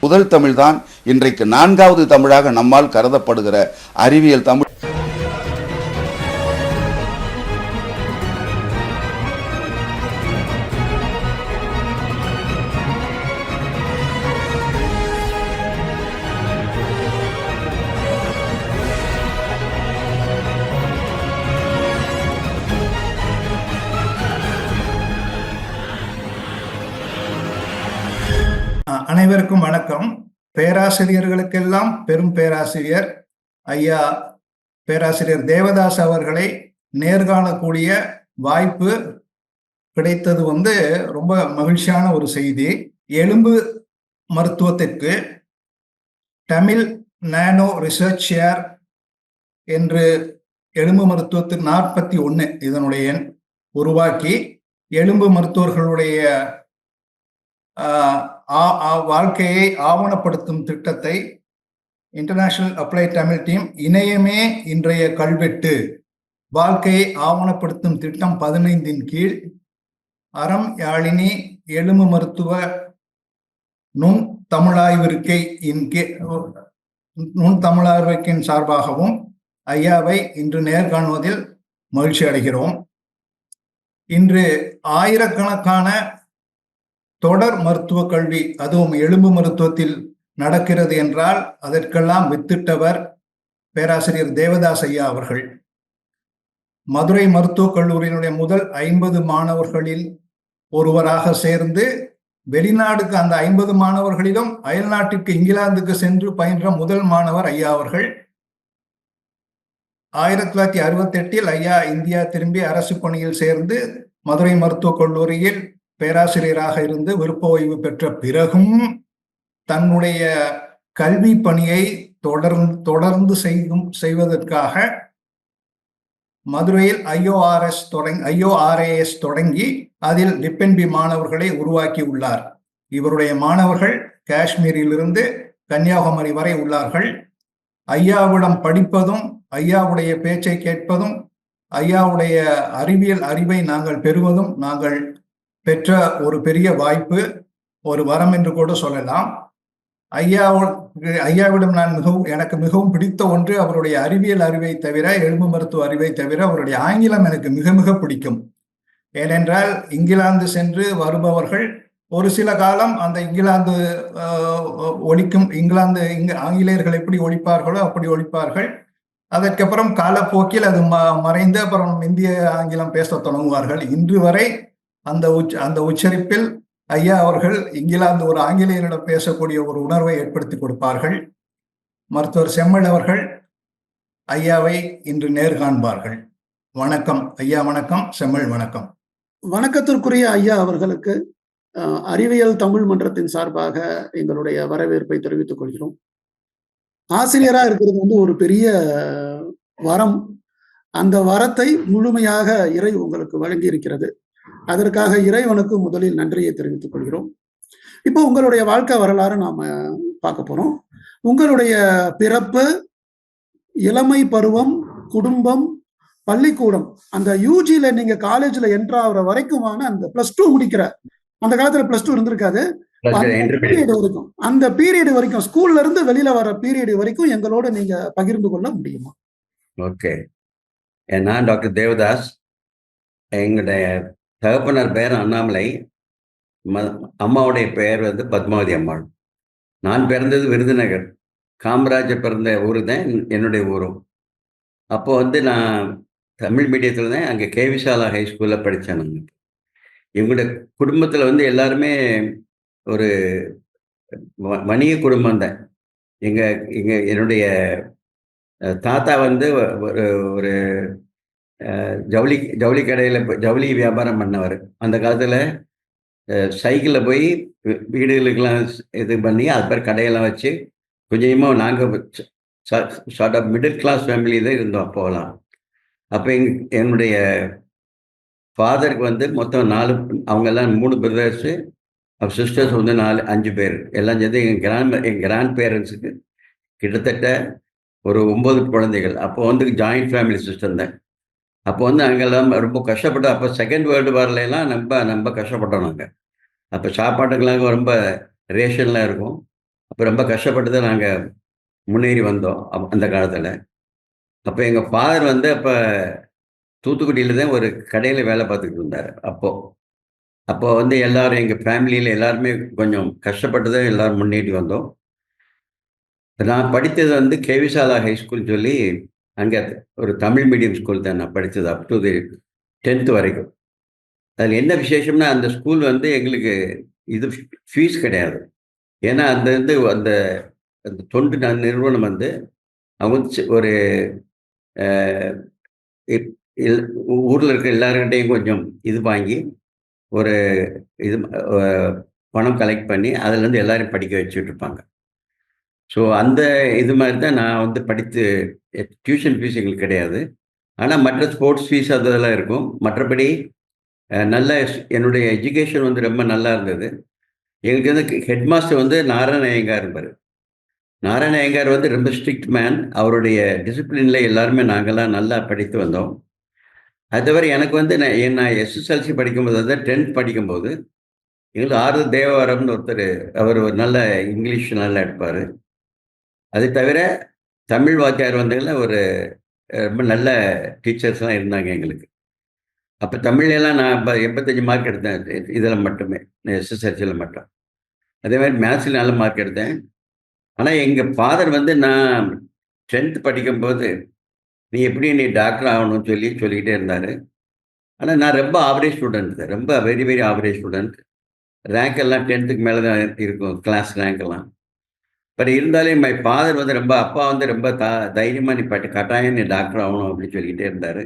முதல் தமிழ்தான் இன்றைக்கு 4வது தமிழாக நம்மால் கருதப்படுகிற அறிவியல் தமிழ். அனைவருக்கும் வணக்கம். பேராசிரியர்களுக்கெல்லாம் பெரும் பேராசிரியர் ஐயா பேராசிரியர் தேவதாஸ் அவர்களை நேர்காணக்கூடிய வாய்ப்பு கிடைத்தது ரொம்ப மகிழ்ச்சியான ஒரு செய்தி. எலும்பு மருத்துவத்திற்கு தமிழ் நானோ ரிசர்ச் ஷேர் என்று எலும்பு மருத்துவத்துக்கு 41 இதனுடைய எண் உருவாக்கி எலும்பு மருத்துவர்களுடைய வாழ்க்கையை ஆவணப்படுத்தும் திட்டத்தை இன்டர்நேஷனல் அப்ளைட் தமிழ் டீம் இணையமே இன்றைய கல்வெட்டு வாழ்க்கையை ஆவணப்படுத்தும் திட்டம் 15 கீழ் அறம் யாழினி எலும்பு மருத்துவ நுண் தமிழாய்விற்கின் சார்பாகவும் ஐயாவை இன்று நேர்காணுவதில் மகிழ்ச்சி அடைகிறோம். இன்று ஆயிரக்கணக்கான தொடர் மருத்துவ கல்வி அதுவும் எலும்பு மருத்துவத்தில் நடக்கிறது என்றால் அதற்கெல்லாம் வித்திட்டவர் பேராசிரியர் தேவதாஸ் ஐயா அவர்கள். மதுரை மருத்துவக் கல்லூரியினுடைய முதல் 50 மாணவர்களில் ஒருவராக சேர்ந்து வெளிநாடுக்கு அந்த 50 மாணவர்களிலும் அயல்நாட்டிற்கு இங்கிலாந்துக்கு சென்று பயின்ற முதல் மாணவர் ஐயா அவர்கள். 1968 ஐயா இந்தியா திரும்பி அரசு பணியில் சேர்ந்து மதுரை மருத்துவக் கல்லூரியில் பேராசிரியராக இருந்து விருப்ப ஓய்வு பெற்ற பிறகும் தன்னுடைய கல்வி பணியை தொடர்ந்து செய்வதற்காக மதுரையில் IORAS தொடங்கி அதில் டிபென்பி மாணவர்களை உருவாக்கி உள்ளார். இவருடைய மாணவர்கள் காஷ்மீரிலிருந்து கன்னியாகுமரி வரை உள்ளார்கள். ஐயாவிடம் படிப்பதும் ஐயாவுடைய பேச்சை கேட்பதும் ஐயாவுடைய அறிவியல் அறிவை நாங்கள் பெறுவதும் நாங்கள் பெற்ற ஒரு பெரிய வாய்ப்பு, ஒரு வரம் என்று கூட சொல்லலாம். ஐயாவிடம் எனக்கு மிகவும் பிடித்த ஒன்று அவருடைய அறிவியல் அறிவை தவிர எலும்பு மருத்துவ அறிவை தவிர அவருடைய ஆங்கிலம் எனக்கு மிக மிக பிடிக்கும். ஏனென்றால் இங்கிலாந்து சென்று வருபவர்கள் ஒரு சில காலம் அந்த இங்கிலாந்து ஆங்கிலேயர்கள் எப்படி ஒழிப்பார்களோ அப்படி ஒழிப்பார்கள். அதற்கப்புறம் காலப்போக்கில் அது மறைந்து அப்புறம் இந்திய ஆங்கிலம் பேச தொடங்குவார்கள். இன்று வரை அந்த உச்சரிப்பில் ஐயா அவர்கள் இங்கிலாந்து ஒரு ஆங்கிலேயரிடம் பேசக்கூடிய ஒரு உணர்வை ஏற்படுத்தி கொடுப்பார்கள். மருத்துவர் செம்மல் அவர்கள் ஐயாவை இன்று நேர்காண்பார்கள். வணக்கம் ஐயா. வணக்கம் செம்மல். வணக்கம். வணக்கத்திற்குரிய ஐயா அவர்களுக்கு அறிவியல் தமிழ் மன்றத்தின் சார்பாக எங்களுடைய வரவேற்பை தெரிவித்துக் கொள்கிறோம். ஆசிரியரா இருக்கிறது ஒரு பெரிய வரம். அந்த வரத்தை முழுமையாக இறை உங்களுக்கு வழங்கி இருக்கிறது. அதற்காக இறைவனுக்கு முதலில் நன்றியை தெரிவித்துக் கொள்கிறோம். இப்போ உங்களுடைய வாழ்க்கை வரலாறு நாம பார்க்க போறோம். உங்களுடைய பிறப்பு, இளமை பருவம், குடும்பம், பள்ளிக்கூடம், அந்த யூஜில நீங்க காலேஜ்ல என்ட்ரு ஆகிற வரைக்குமான அந்த +2 முடிக்கிற அந்த காலத்துல +2 இருந்திருக்காது. அந்த பீரியட் வரைக்கும் ஸ்கூல்ல இருந்து வெளியில வர பீரியட் வரைக்கும் எங்களோட நீங்க பகிர்ந்து கொள்ள முடியுமா? ஓகே. நான் டாக்டர் தேவதாஸ். எங்களுடைய தகப்பனார் பெயர் அண்ணாமலை. அம்மாவுடைய பெயர் பத்மாவதி அம்மாள். நான் பிறந்தது விருதுநகர். காமராஜர் பிறந்த ஊர் தான் என்னுடைய ஊரும். அப்போ நான் தமிழ் மீடியத்தில் தான் அங்கே கேவிசாலா ஹை ஸ்கூலில் படித்தேன். நாங்கள் எங்களுடைய குடும்பத்தில் எல்லாருமே ஒரு வணிக குடும்பம் தான். என்னுடைய தாத்தா ஒரு ஜவுளி கடையில் ஜவுளி வியாபாரம் பண்ணவர். அந்த காலத்தில் சைக்கிளில் போய் வீடுகளுக்கெல்லாம் இது பண்ணி அது பேர் கடையெல்லாம் வச்சு கொஞ்சமாக நாங்கள் sort of middle class family தான் இருந்தோம் அப்போலாம். அப்போ என்னுடைய ஃபாதருக்கு மொத்தம் 4, அவங்கெல்லாம் 3 பிரதர்ஸு, சிஸ்டர்ஸ் 5 பேர் எல்லாம் சேர்ந்து எங்கள் கிராண்ட் பேரண்ட்ஸுக்கு கிட்டத்தட்ட ஒரு 9 குழந்தைகள். அப்போ ஜாயிண்ட் ஃபேமிலி சிஸ்டம் தான். அப்போ அங்கெல்லாம் ரொம்ப கஷ்டப்பட்டோம். அப்போ செகண்ட் வேர்ல்டு வார்லாம் ரொம்ப கஷ்டப்பட்டோம் நாங்கள். அப்போ சாப்பாட்டுக்கெல்லாம் ரொம்ப ரேஷன்லாம் இருக்கும். அப்போ ரொம்ப கஷ்டப்பட்டு தான் நாங்கள் முன்னேறி வந்தோம் அந்த காலத்தில். அப்போ எங்கள் ஃபாதர் வந்து அப்போ தூத்துக்குடியில் தான் ஒரு கடையில் வேலை பார்த்துக்கிட்டு இருந்தார். அப்போ வந்து எல்லாரும் எங்கள் ஃபேமிலியில் எல்லாருமே கொஞ்சம் கஷ்டப்பட்டு தான் எல்லாரும் முன்னேறி வந்தோம். நான் படித்தது வந்து கேவிசாலா ஹை ஸ்கூல் சொல்லி, அங்கே ஒரு தமிழ் மீடியம் ஸ்கூல் தான் நான் படித்தது அப் டு தி 10th வரைக்கும். அதில் என்ன விசேஷம்னா, அந்த ஸ்கூல் வந்து எங்களுக்கு இது ஃபீஸ் கிடையாது. ஏன்னா அந்த வந்து அந்த அந்த தொண்டு நிறுவனம் வந்து அவங்க வந்து ஒரு ஊரில் இருக்கிற எல்லாருக்கிட்டையும் கொஞ்சம் இது வாங்கி ஒரு இது பணம் கலெக்ட் பண்ணி அதுலேருந்து எல்லாரையும் படிக்க வச்சுட்டு இருப்பாங்க. ஸோ அந்த இது மாதிரி தான் நான் வந்து படித்து டியூஷன் ஃபீஸ் எங்களுக்கு கிடையாது. ஆனால் மற்ற ஸ்போர்ட்ஸ் ஃபீஸ் அதெல்லாம் இருக்கும். மற்றபடி நல்ல என்னுடைய எஜுகேஷன் வந்து ரொம்ப நல்லா இருந்தது. எங்களுக்கு வந்து ஹெட் மாஸ்டர் வந்து நாராயண ஐயங்கார் இருப்பார். நாராயண ஐயங்கார் வந்து ரொம்ப ஸ்ட்ரிக்ட் மேன். அவருடைய டிசிப்ளினில் எல்லாருமே நாங்கள்லாம் நல்லா படித்து வந்தோம். அது தவிர எனக்கு வந்து நான் எஸ்எஸ்எல்சி படிக்கும்போது, அதாவது 10th படிக்கும்போது எங்களுக்கு ஆறு தேவவரம்னு ஒருத்தர், அவர் ஒரு நல்ல இங்கிலீஷ் நல்லா எடுப்பார். அது தவிர தமிழ் வாத்தியார் வந்ததில் ஒரு ரொம்ப நல்ல டீச்சர்ஸ்லாம் இருந்தாங்க எங்களுக்கு. அப்போ தமிழ்லாம் நான் 85 மார்க் எடுத்தேன் இதில் மட்டுமே, எஸ்எஸ்எல்சியில் மட்டும். அதே மாதிரி மேத்ஸில் நல்ல மார்க் எடுத்தேன். ஆனால் எங்கள் ஃபாதர் வந்து நான் 10th படிக்கும்போது நீ டாக்டர் ஆகணும்னு சொல்லிக்கிட்டே இருந்தார். ஆனால் நான் ரொம்ப ஆவரேஜ் ஸ்டூடெண்ட், ரொம்ப very very average student. Rank எல்லாம் 10th மேலே தான் இருக்கும், கிளாஸ் ரேங்க் எல்லாம். பட் இருந்தாலும் மை ஃபாதர் வந்து அப்பா வந்து ரொம்ப தைரியமாக நீ கட்டாயம் நீ டாக்டர் ஆகணும் அப்படின்னு சொல்லிக்கிட்டே இருந்தார்.